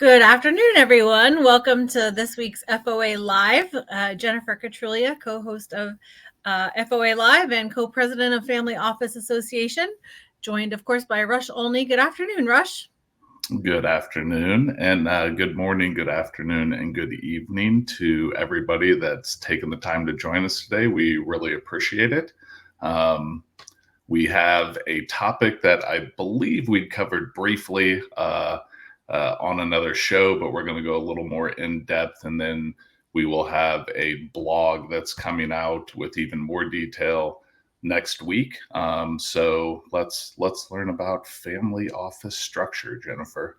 Good afternoon, everyone. Welcome to this week's FOA Live. Jennifer Katrulya, co-host of FOA Live and co-president of Family Office Association, joined, of course, by Rush Olney. Good afternoon, Rush. Good afternoon, and good morning, good afternoon, and good evening to everybody that's taken the time to join us today. We really appreciate it. We have a topic that I believe we covered briefly on another show, but we're going to go a little more in depth, and then we will have a blog that's coming out with even more detail next week. So let's learn about family office structure, Jennifer.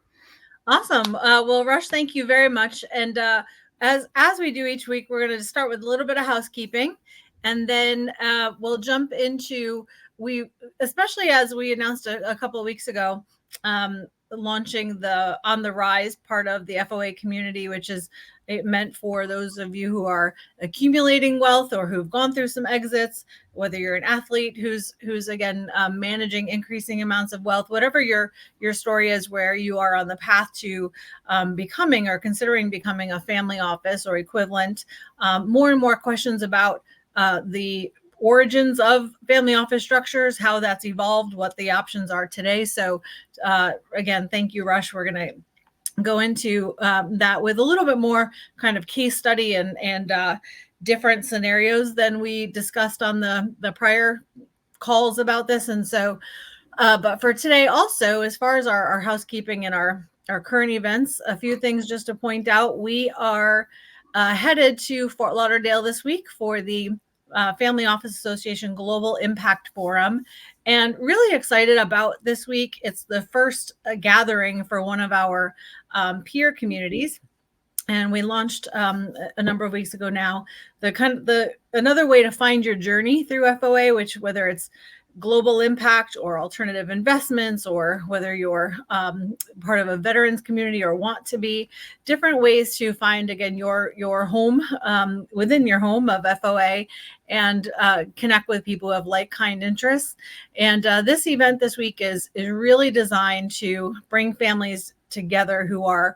Awesome. Well, Rush, thank you very much. And as we do each week, we're going to start with a little bit of housekeeping, and then we'll jump into especially as we announced a couple of weeks ago, launching the On the Rise part of the FOA community, which is meant for those of you who are accumulating wealth or who've gone through some exits, whether you're an athlete who's again managing increasing amounts of wealth, whatever your story is, where you are on the path to becoming or considering becoming a family office or equivalent. More and more questions about the origins of family office structures, how that's evolved, what the options are today. So again, thank you, Rush. We're going to go into that with a little bit more kind of case study and different scenarios than we discussed on the prior calls about this. And so, but for today also, as far as our housekeeping and our current events, a few things just to point out. We are headed to Fort Lauderdale this week for the Family Office Association Global Impact Forum, and really excited about this week. It's the first gathering for one of our peer communities, and we launched a number of weeks ago now another way to find your journey through FOA, which whether it's global impact or alternative investments, or whether you're part of a veterans community or want to be, different ways to find again your home within your home of FOA, and connect with people who have like-kind interests. And this event this week is really designed to bring families together who are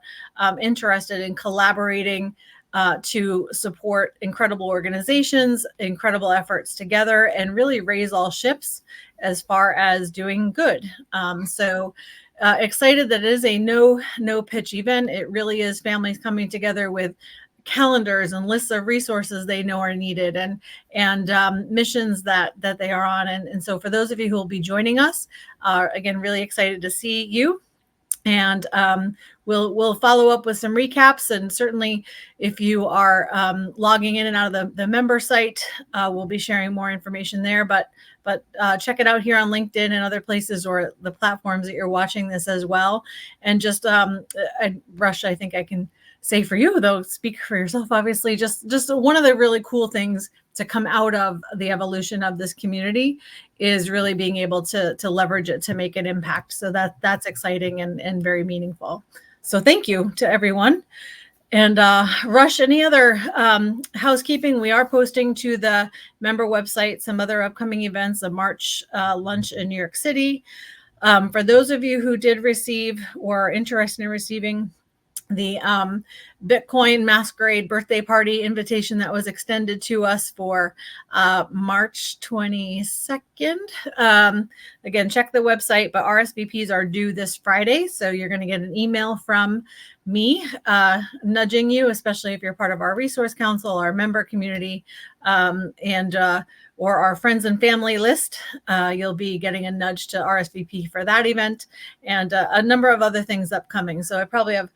interested in collaborating to support incredible organizations, incredible efforts together, and really raise all ships as far as doing good. So excited that it is a no pitch event. It really is families coming together with calendars and lists of resources they know are needed, and missions that they are on. And so for those of you who will be joining us, again, really excited to see you. And we'll follow up with some recaps, and certainly if you are logging in and out of the member site, we'll be sharing more information there. But check it out here on LinkedIn and other places, or the platforms that you're watching this as well. And just Rush, I think I can say for you, though, speak for yourself, obviously, just one of the really cool things to come out of the evolution of this community is really being able to leverage it to make an impact. So that's exciting and very meaningful. So thank you to everyone. And Rush, any other housekeeping? We are posting to the member website some other upcoming events, a March lunch in New York City. For those of you who did receive or are interested in receiving the Bitcoin Masquerade birthday party invitation that was extended to us for March 22nd. Again, check the website, but RSVPs are due this Friday. So you're going to get an email from me nudging you, especially if you're part of our resource council, our member community, or our friends and family list. You'll be getting a nudge to RSVP for that event, and a number of other things upcoming. So I probably have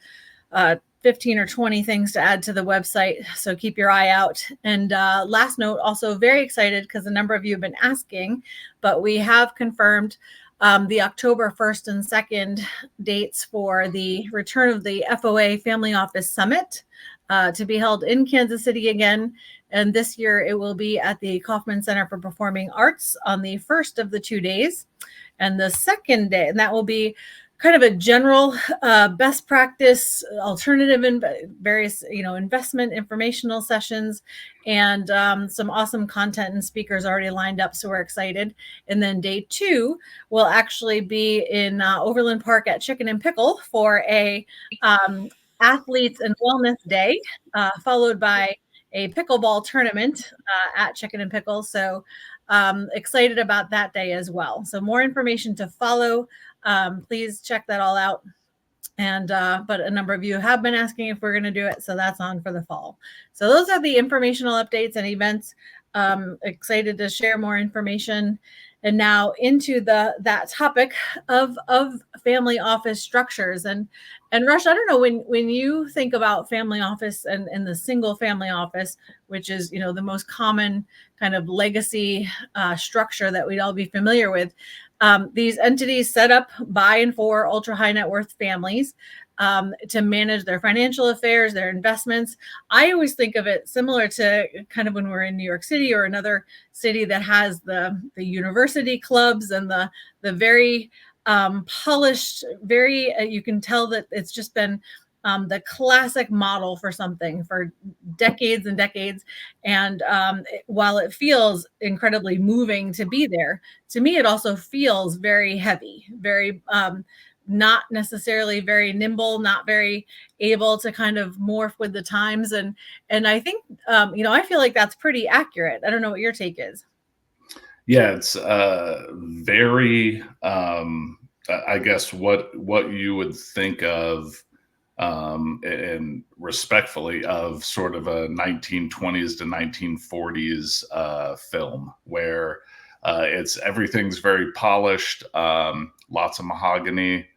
15 or 20 things to add to the website, so keep your eye out. And last note, also very excited because a number of you have been asking, but we have confirmed the October 1st and 2nd dates for the return of the FOA Family Office Summit to be held in Kansas City again. And this year it will be at the Kauffman Center for Performing Arts on the first of the 2 days. And the second day, and that will be kind of a general best practice, alternative, and various, investment informational sessions, and some awesome content and speakers already lined up. So we're excited. And then day 2 will actually be in Overland Park at Chicken and Pickle for a Athletes and Wellness Day, followed by a pickleball tournament at Chicken and Pickles. So excited about that day as well. So more information to follow. Please check that all out. And but a number of you have been asking if we're going to do it, so that's on for the fall. So those are the informational updates and events. Excited to share more information. And now into that topic of family office structures. And Rush, I don't know, when you think about family office and the single family office, which is, you know, the most common kind of legacy structure that we'd all be familiar with. These entities set up by and for ultra high net worth families to manage their financial affairs, their investments. I always think of it similar to kind of when we're in New York City or another city that has the university clubs and the very polished, very you can tell that it's just been the classic model for something for decades and decades. And while it feels incredibly moving to be there, to me, it also feels very heavy, very not necessarily very nimble, not very able to kind of morph with the times. And I think, you know, I feel like that's pretty accurate. I don't know what your take is. Yeah, it's very, I guess, what you would think of, and respectfully, of sort of a 1920s to 1940s film where it's everything's very polished, lots of mahogany,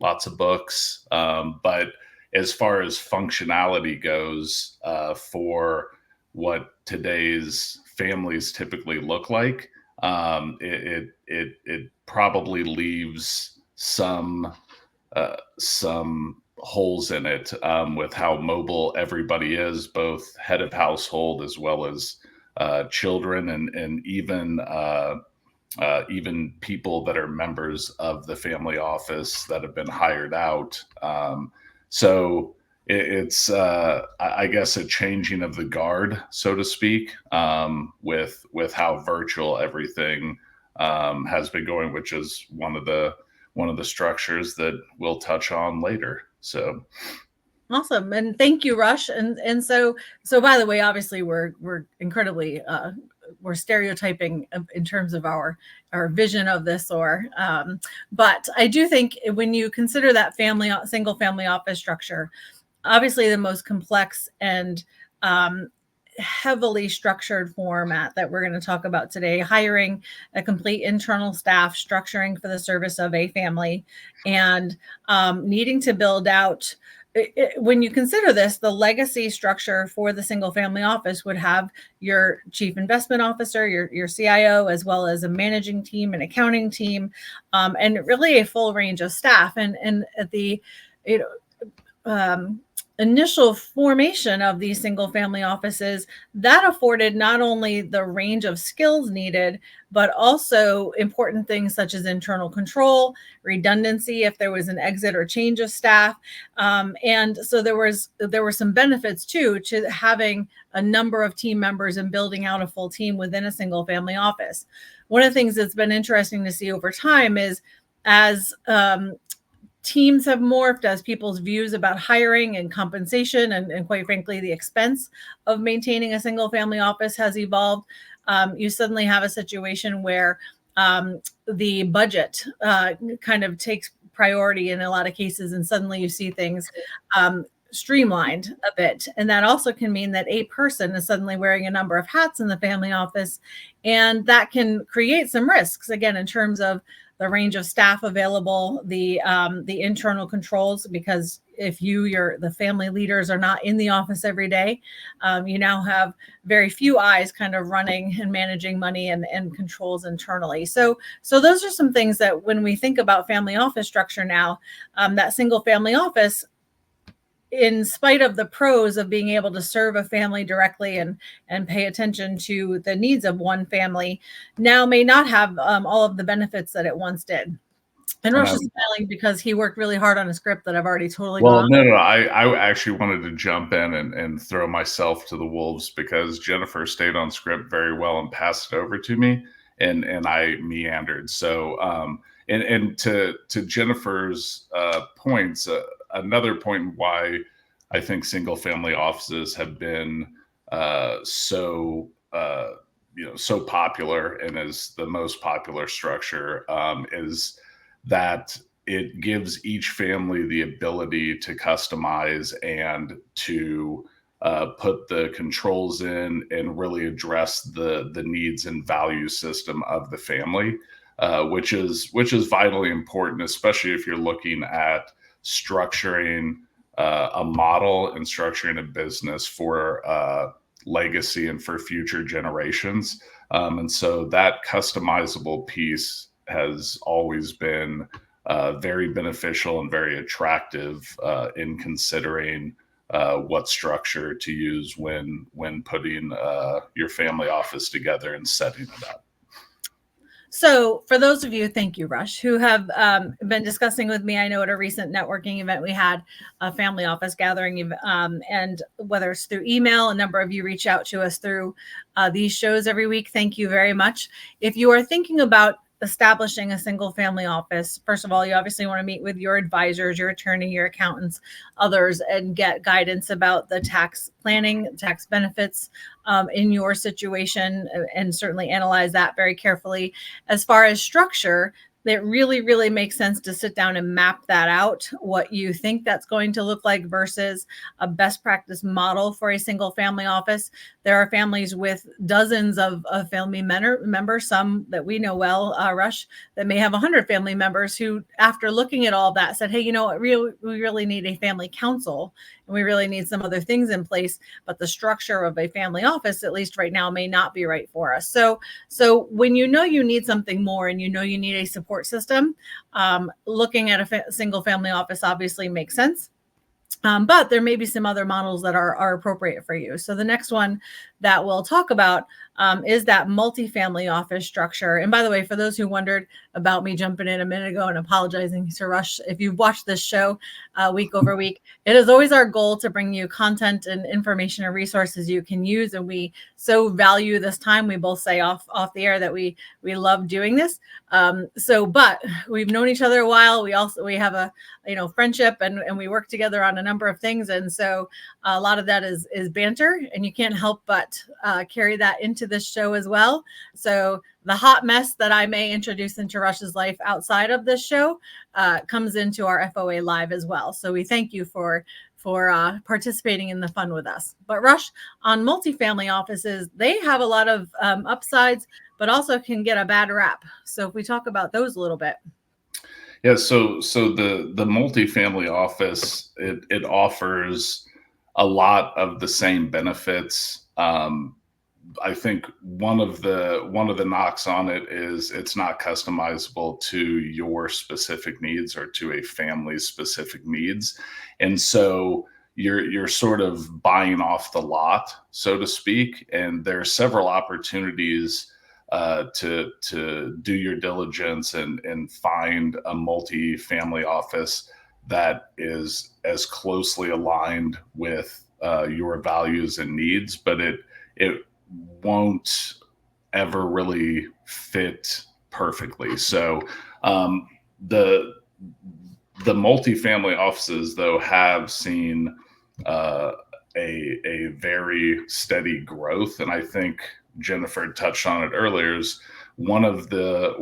lots of books. But as far as functionality goes, for what today's families typically look like, it probably leaves some holes in it, with how mobile everybody is, both head of household as well as children, and even people that are members of the family office that have been hired out. So it's I guess a changing of the guard, so to speak, with how virtual everything has been going, which is one of the structures that we'll touch on later. So awesome, and thank you, Rush. And so by the way, obviously we're incredibly we're stereotyping in terms of our vision of this, or but I do think when you consider that single family office structure, obviously the most complex and heavily structured format that we're going to talk about today, hiring a complete internal staff, structuring for the service of a family, and needing to build out. When you consider this, the legacy structure for the single family office would have your chief investment officer, your CIO, as well as a managing team, an accounting team, and really a full range of staff. And at the initial formation of these single family offices, that afforded not only the range of skills needed, but also important things such as internal control, redundancy if there was an exit or change of staff. And so there were some benefits too to having a number of team members and building out a full team within a single family office. One of the things that's been interesting to see over time is as teams have morphed, as people's views about hiring and compensation and quite frankly, the expense of maintaining a single family office has evolved. You suddenly have a situation where the budget kind of takes priority in a lot of cases, and suddenly you see things streamlined a bit. And that also can mean that a person is suddenly wearing a number of hats in the family office, and that can create some risks, again, in terms of the range of staff available, the internal controls, because if the family leaders are not in the office every day, you now have very few eyes kind of running and managing money and controls internally. So those are some things that when we think about family office structure now, that single family office, in spite of the pros of being able to serve a family directly and pay attention to the needs of one family, now may not have all of the benefits that it once did. And Rosh is smiling because he worked really hard on a script that I've already totally well, gone. no, I actually wanted to jump in and throw myself to the wolves, because Jennifer stayed on script very well and passed it over to me, and I meandered. So and to Jennifer's points, another point why I think single family offices have been so so popular, and is the most popular structure, is that it gives each family the ability to customize and to put the controls in and really address the needs and value system of the family, which is vitally important, especially if you're looking at structuring a model and structuring a business for legacy and for future generations. And so that customizable piece has always been very beneficial and very attractive in considering what structure to use when putting your family office together and setting it up. So, for those of you, thank you, Rush, who have been discussing with me, I know at a recent networking event we had a family office gathering, and whether it's through email, a number of you reach out to us through these shows every week. Thank you very much. If you are thinking about establishing a single family office, first of all, you obviously want to meet with your advisors, your attorney, your accountants, others, and get guidance about the tax planning, tax benefits in your situation, and certainly analyze that very carefully. As far as structure, it really, really makes sense to sit down and map that out, what you think that's going to look like versus a best practice model for a single family office. There are families with dozens of family members, some that we know well, Rush, that may have 100 family members who, after looking at all that, said, hey, you know what, we really need a family council, and we really need some other things in place, but the structure of a family office, at least right now, may not be right for us. So when you know you need something more and you know you need a support system, looking at a single family office obviously makes sense. But there may be some other models that are appropriate for you. So the next one that we'll talk about is that multifamily office structure. And by the way, for those who wondered about me jumping in a minute ago and apologizing to Rush, if you've watched this show week over week, it is always our goal to bring you content and information and resources you can use. And we so value this time. We both say off the air that we love doing this. But we've known each other a while. We have a friendship, and we work together on a number of things. And so a lot of that is banter, and you can't help but carry that into this show as well. So the hot mess that I may introduce into Rush's life outside of this show comes into our FOA live as well. So we thank you for participating in the fun with us. But Rush, on multifamily offices, they have a lot of upsides, but also can get a bad rap. So if we talk about those a little bit. Yeah, so the multifamily office, it offers a lot of the same benefits. I think one of the knocks on it is it's not customizable to your specific needs or to a family's specific needs, and so you're sort of buying off the lot, so to speak. And there are several opportunities to do your diligence and find a multi-family office that is as closely aligned with your values and needs, but it won't ever really fit perfectly. So the multifamily offices, though, have seen a very steady growth, and I think Jennifer touched on it earlier. Is one of the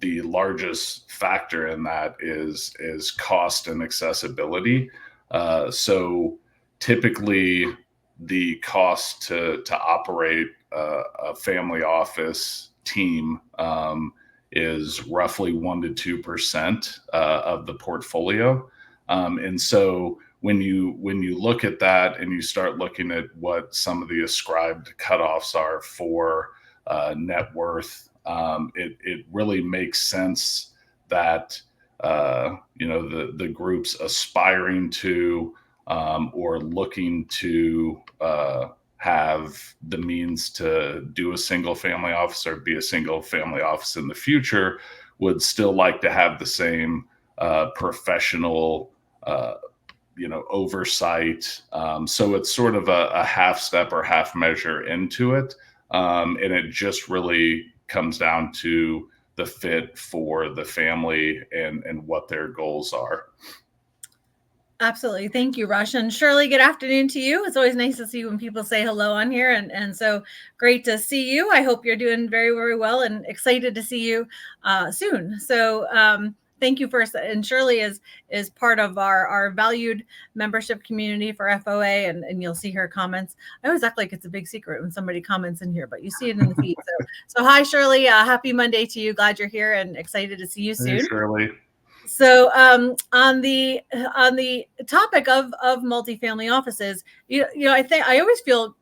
largest factor in that is cost and accessibility. So typically, the cost to operate a family office team is roughly 1% to 2% of the portfolio, and so when you look at that and you start looking at what some of the ascribed cutoffs are for net worth, it really makes sense that the groups aspiring to or looking to have the means to do a single family office or be a single family office in the future would still like to have the same professional oversight. So it's sort of a half step or half measure into it. And it just really comes down to the fit for the family and what their goals are. Absolutely. Thank you, Rush. And Shirley, good afternoon to you. It's always nice to see when people say hello on here. And so great to see you. I hope you're doing very, very well and excited to see you soon. So thank you first. And Shirley is part of our valued membership community for FOA, and you'll see her comments. I always act like it's a big secret when somebody comments in here, but you see it in the feed. So hi, Shirley. Happy Monday to you. Glad you're here and excited to see you soon. Hey, Shirley. So on the topic of multifamily offices, I think I always feel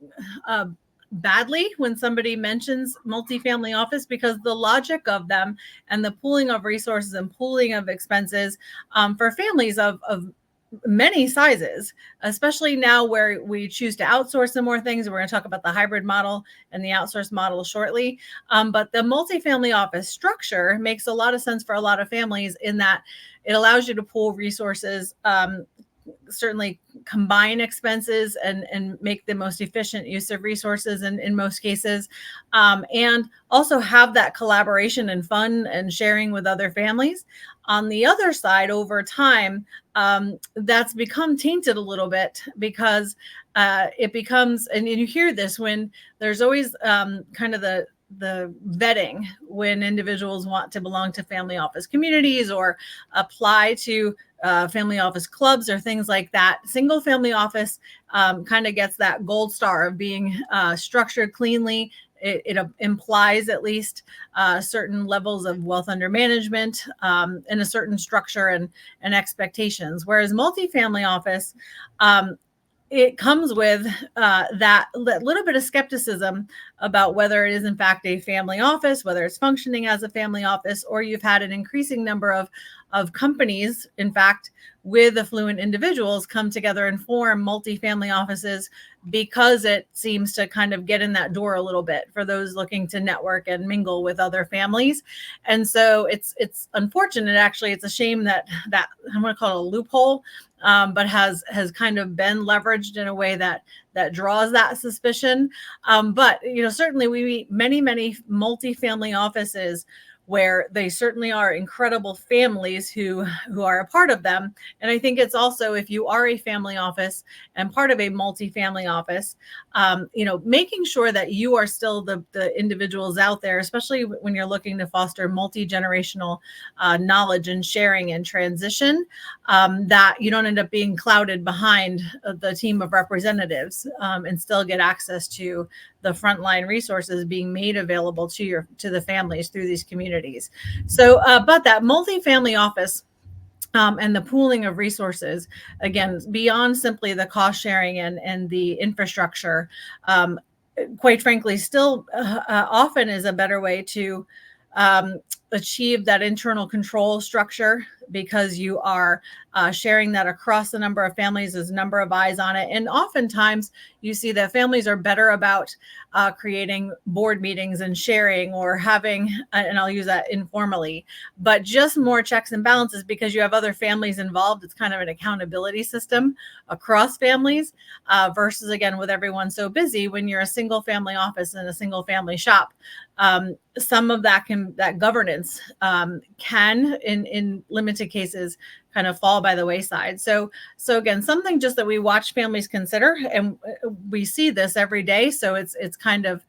badly when somebody mentions multifamily office, because the logic of them and the pooling of resources and pooling of expenses for families of many sizes, especially now where we choose to outsource some more things. We're going to talk about the hybrid model and the outsource model shortly. But the multifamily office structure makes a lot of sense for a lot of families in that it allows you to pool resources, certainly combine expenses and make the most efficient use of resources in most cases, and also have that collaboration and fun and sharing with other families. On the other side, over time, that's become tainted a little bit because it becomes, and you hear this when there's always kind of the vetting when individuals want to belong to family office communities or apply to family office clubs or things like that. Single family office kind of gets that gold star of being structured cleanly. It implies at least certain levels of wealth under management and a certain structure and expectations. Whereas multifamily office, it comes with that little bit of skepticism about whether it is in fact a family office, whether it's functioning as a family office, or you've had an increasing number of companies, in fact, with affluent individuals come together and form multifamily offices because it seems to kind of get in that door a little bit for those looking to network and mingle with other families. And so it's unfortunate, actually. It's a shame that I'm going to call it a loophole, but has kind of been leveraged in a way that draws that suspicion. But certainly we meet many multifamily offices where they certainly are incredible families who are a part of them. And I think it's also, if you are a family office and part of a multifamily office, making sure that you are still the individuals out there, especially when you're looking to foster multi-generational knowledge and sharing and transition, that you don't end up being clouded behind the team of representatives and still get access to the frontline resources being made available to the families through these communities. So, but that multifamily office and the pooling of resources, again, beyond simply the cost sharing and the infrastructure, quite frankly, still often is a better way to achieve that internal control structure, because you are sharing that across the number of families, there's a number of eyes on it. And oftentimes you see that families are better about creating board meetings and sharing, or having, and I'll use that informally, but just more checks and balances because you have other families involved. It's kind of an accountability system across families versus, again, with everyone so busy, when you're a single family office and a single family shop. Some of that governance can, in limited cases, kind of fall by the wayside. So again, something just that we watch families consider, and we see this every day. So it's kind of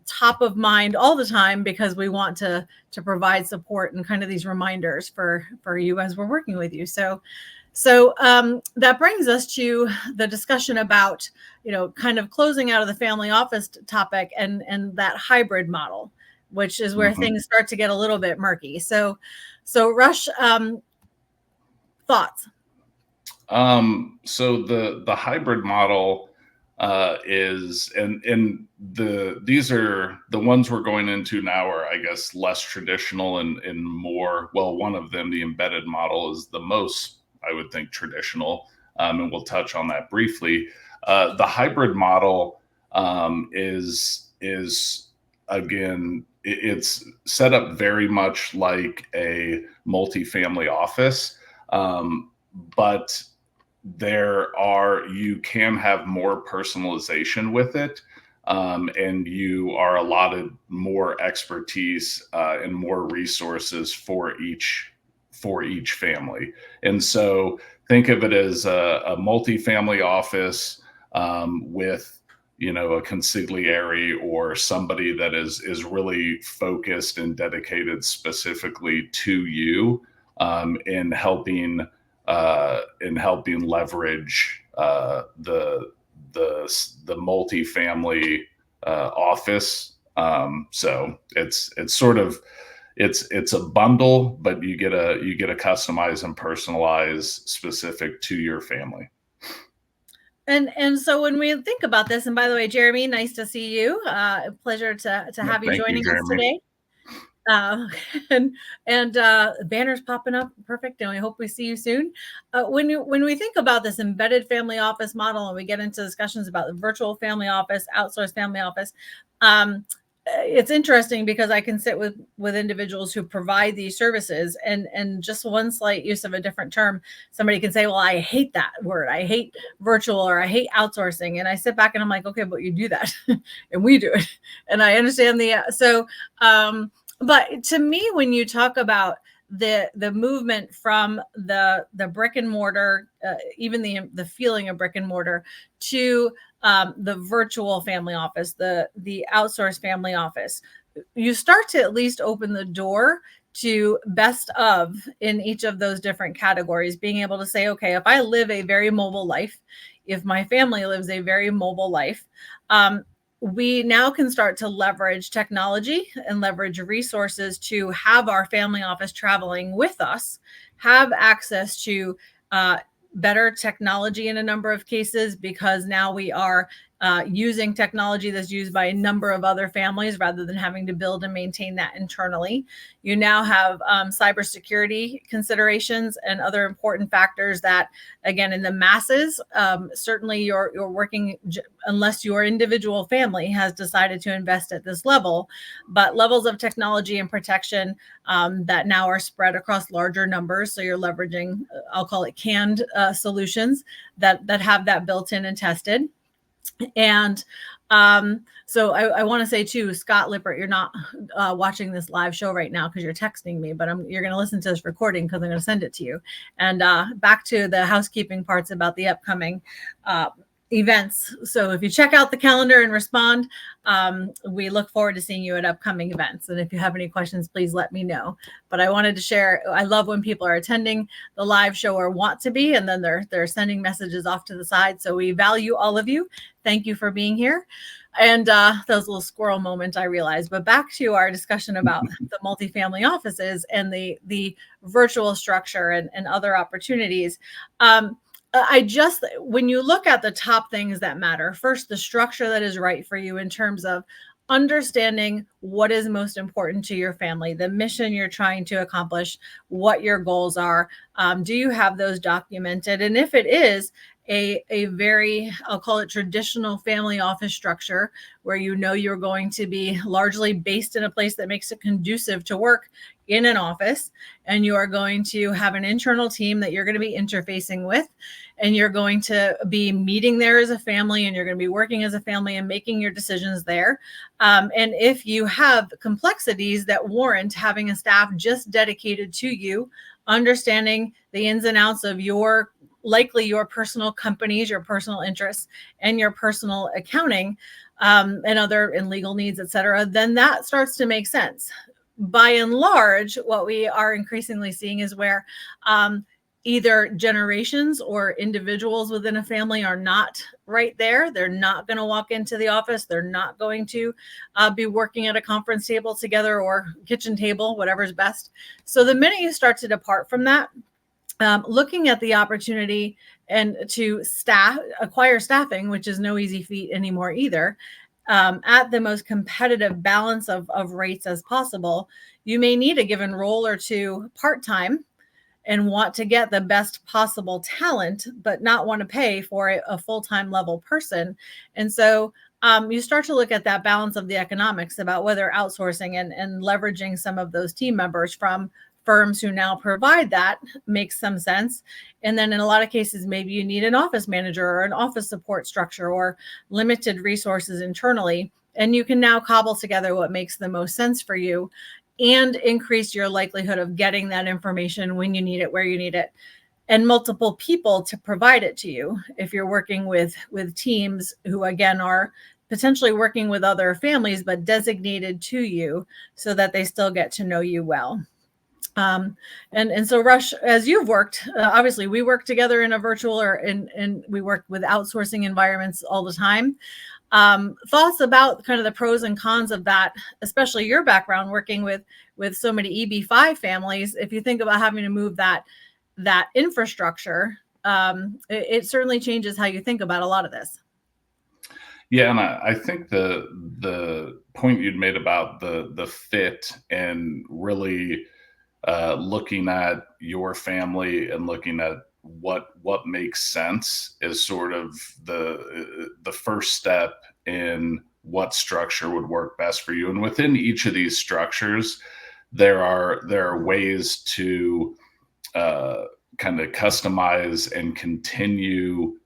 top of mind all the time, because we want to provide support and kind of these reminders for you as we're working with you. So that brings us to the discussion about, kind of closing out of the family office topic and that hybrid model, which is where things start to get a little bit murky. So Rush, thoughts? So the hybrid model is, and these are the ones we're going into now, are, I guess, less traditional and more, well, one of them, the embedded model, is the most, I would think, traditional, and we'll touch on that briefly. The hybrid model is again, it's set up very much like a multifamily office, but you can have more personalization with it, and you are allotted more expertise and more resources for each for each family. And so think of it as a multi-family office with, you know, a consigliere or somebody that is really focused and dedicated specifically to you in helping leverage the multi-family office. So it's sort of it's a bundle, but you get a customized and personalized specific to your family. And so when we think about this, and by the way, Jeremy, nice to see you. A pleasure to Yeah, have you thank you, joining us Jeremy. today. Uh, and banners popping up, perfect. And we hope we see you soon. When we think about this embedded family office model, and we get into discussions about the virtual family office, outsourced family office, it's interesting because I can sit with individuals who provide these services, and just one slight use of a different term, somebody can say, "Well, I hate that word. I hate virtual, or I hate outsourcing." And I sit back and I'm like, "Okay, but you do that, and we do it." And I understand but to me, when you talk about the movement from the brick and mortar, even the feeling of brick and mortar, to the virtual family office, the outsourced family office, you start to at least open the door to best of in each of those different categories, being able to say, okay, if I live a very mobile life, if my family lives a very mobile life, we now can start to leverage technology and leverage resources to have our family office traveling with us, have access to better technology in a number of cases, because now we are using technology that's used by a number of other families rather than having to build and maintain that internally. You now have cybersecurity considerations and other important factors that, again, in the masses, certainly you're working, unless your individual family has decided to invest at this level, but levels of technology and protection that now are spread across larger numbers. So you're leveraging, I'll call it canned solutions that have that built in and tested. And so I want to say too, Scott Lippert, you're not watching this live show right now because you're texting me, but you're going to listen to this recording because I'm going to send it to you. And back to the housekeeping parts about the upcoming events. So if you check out the calendar and respond, we look forward to seeing you at upcoming events. And if you have any questions, please let me know. But I wanted to share, I love when people are attending the live show or want to be, and then they're sending messages off to the side. So we value all of you. Thank you for being here. And those little squirrel moments, I realized. But back to our discussion about the multifamily offices and the virtual structure and other opportunities. When you look at the top things that matter, first, the structure that is right for you in terms of understanding what is most important to your family, the mission you're trying to accomplish, what your goals are. Do you have those documented? And if it is a very, I'll call it traditional family office structure, where you know you're going to be largely based in a place that makes it conducive to work in an office, and you are going to have an internal team that you're going to be interfacing with, and you're going to be meeting there as a family, and you're going to be working as a family and making your decisions there. And if you have complexities that warrant having a staff just dedicated to you, understanding the ins and outs of likely your personal companies, your personal interests, and your personal accounting, and legal needs, et cetera, then that starts to make sense. By and large, what we are increasingly seeing is where either generations or individuals within a family are not right there. They're not going to walk into the office. They're not going to be working at a conference table together or kitchen table, whatever's best. So the minute you start to depart from that, looking at the opportunity and to acquire staffing, which is no easy feat anymore either, at the most competitive balance of rates as possible, you may need a given role or two part-time and want to get the best possible talent, but not want to pay for a full-time level person. And so you start to look at that balance of the economics about whether outsourcing and leveraging some of those team members from firms who now provide that makes some sense. And then in a lot of cases, maybe you need an office manager or an office support structure or limited resources internally. And you can now cobble together what makes the most sense for you and increase your likelihood of getting that information when you need it, where you need it, and multiple people to provide it to you. If you're working with teams who, again, are potentially working with other families, but designated to you so that they still get to know you well. And so Rush, as you've worked, obviously we work together in a virtual and we work with outsourcing environments all the time. Thoughts about kind of the pros and cons of that, especially your background working with so many EB5 families. If you think about having to move that infrastructure, it certainly changes how you think about a lot of this. Yeah, and I think the point you'd made about the fit and really looking at your family and looking at what makes sense is sort of the first step in what structure would work best for you. And within each of these structures, there are ways to kind of customize and continue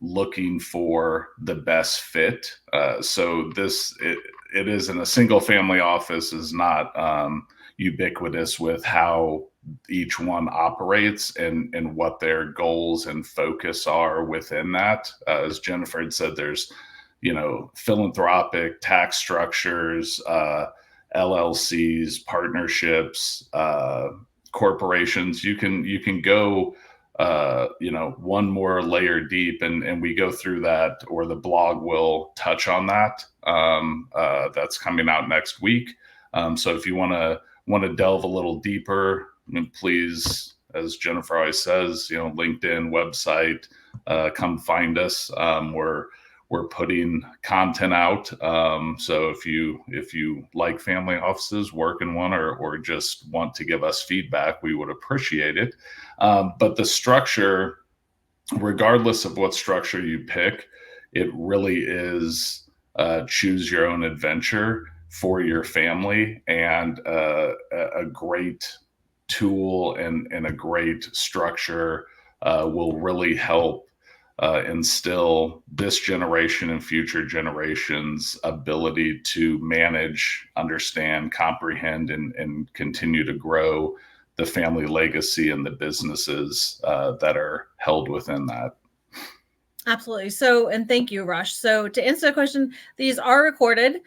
looking for the best fit. So it is in a single family office is not ubiquitous with how each one operates and what their goals and focus are within that. As Jennifer had said, there's, philanthropic tax structures, LLCs, partnerships, corporations. You can go one more layer deep, and we go through that, or the blog will touch on that. That's coming out next week. So if you want to delve a little deeper, please, as Jennifer always says, LinkedIn, website, come find us. We're putting content out. So if you like family offices, work in one, or just want to give us feedback, we would appreciate it. But the structure, regardless of what structure you pick, it really is choose your own adventure for your family, and a great tool and a great structure will really help instill this generation and future generations' ability to manage, understand, comprehend, and continue to grow the family legacy and the businesses that are held within that. Absolutely. So, and thank you, Rush. So to answer the question, these are recorded.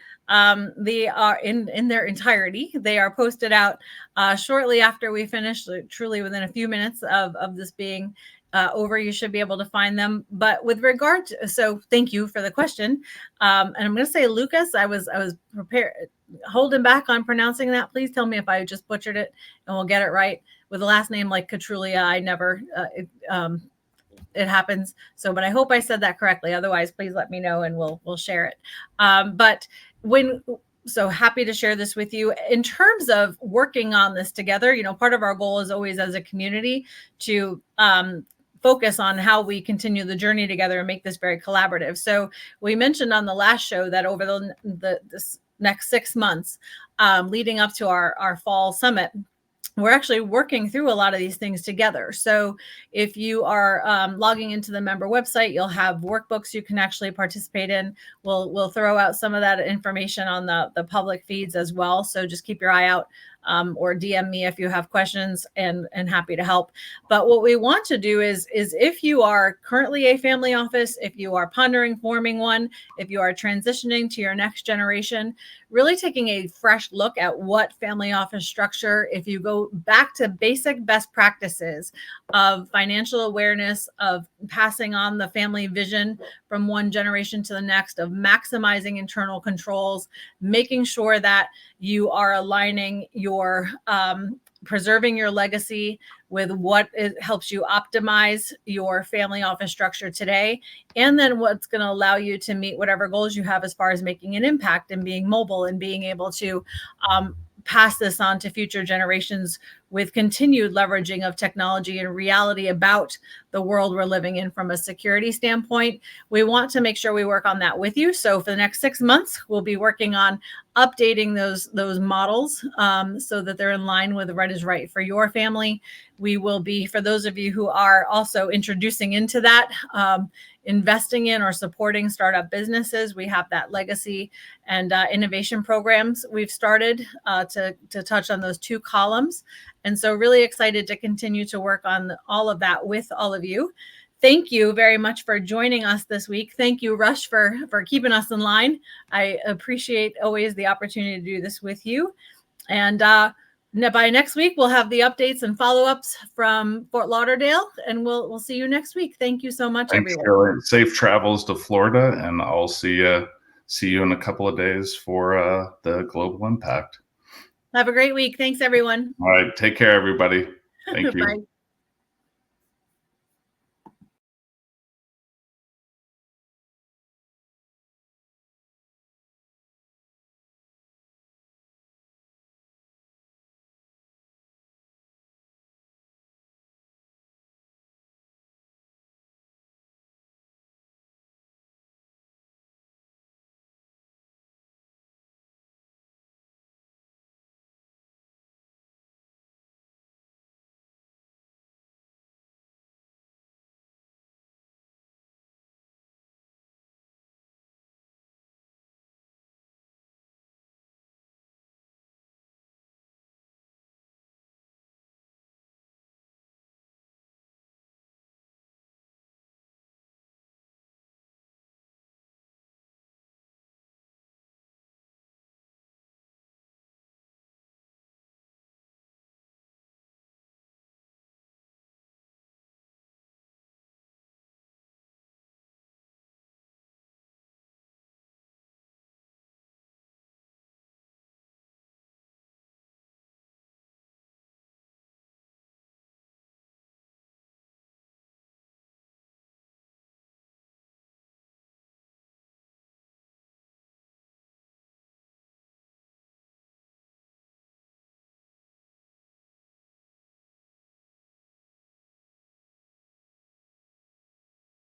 They are in their entirety. They are posted out shortly after we finish, truly within a few minutes of this being over. You should be able to find them. But with regard to, so thank you for the question. And I'm going to say, Lucas, I was prepared, holding back on pronouncing that. Please tell me if I just butchered it, and we'll get it right. With a last name like Katrulya, I never, it happens. So, but I hope I said that correctly. Otherwise, please let me know and we'll share it. So happy to share this with you. In terms of working on this together, part of our goal is always as a community to focus on how we continue the journey together and make this very collaborative. So we mentioned on the last show that over this next 6 months, leading up to our fall summit, we're actually working through a lot of these things together. So if you are logging into the member website, you'll have workbooks you can actually participate in. We'll throw out some of that information on the public feeds as well. So just keep your eye out, or DM me if you have questions, and happy to help. But what we want to do is if you are currently a family office, if you are pondering forming one, if you are transitioning to your next generation, really taking a fresh look at what family office structure, if you go back to basic best practices of financial awareness, of passing on the family vision from one generation to the next, of maximizing internal controls, making sure that you are aligning your preserving your legacy with what helps you optimize your family office structure today, and then what's going to allow you to meet whatever goals you have as far as making an impact and being mobile and being able to pass this on to future generations with continued leveraging of technology and reality about the world we're living in from a security standpoint. We want to make sure we work on that with you. So for the next 6 months, we'll be working on updating those models so that they're in line with what is right for your family. We will be, for those of you who are also introducing into that, investing in or supporting startup businesses. We have that legacy and innovation programs we've started to touch on those 2 columns. And so really excited to continue to work on all of that with all of you. Thank you very much for joining us this week. Thank you, Rush, for keeping us in line. I appreciate always the opportunity to do this with you. And by next week, we'll have the updates and follow-ups from Fort Lauderdale, and we'll see you next week. Thank you so much, Thanks, everyone. Shirley. Safe travels to Florida, and I'll see you in a couple of days for the Global Impact. Have a great week. Thanks, everyone. All right. Take care, everybody. Thank you. Bye.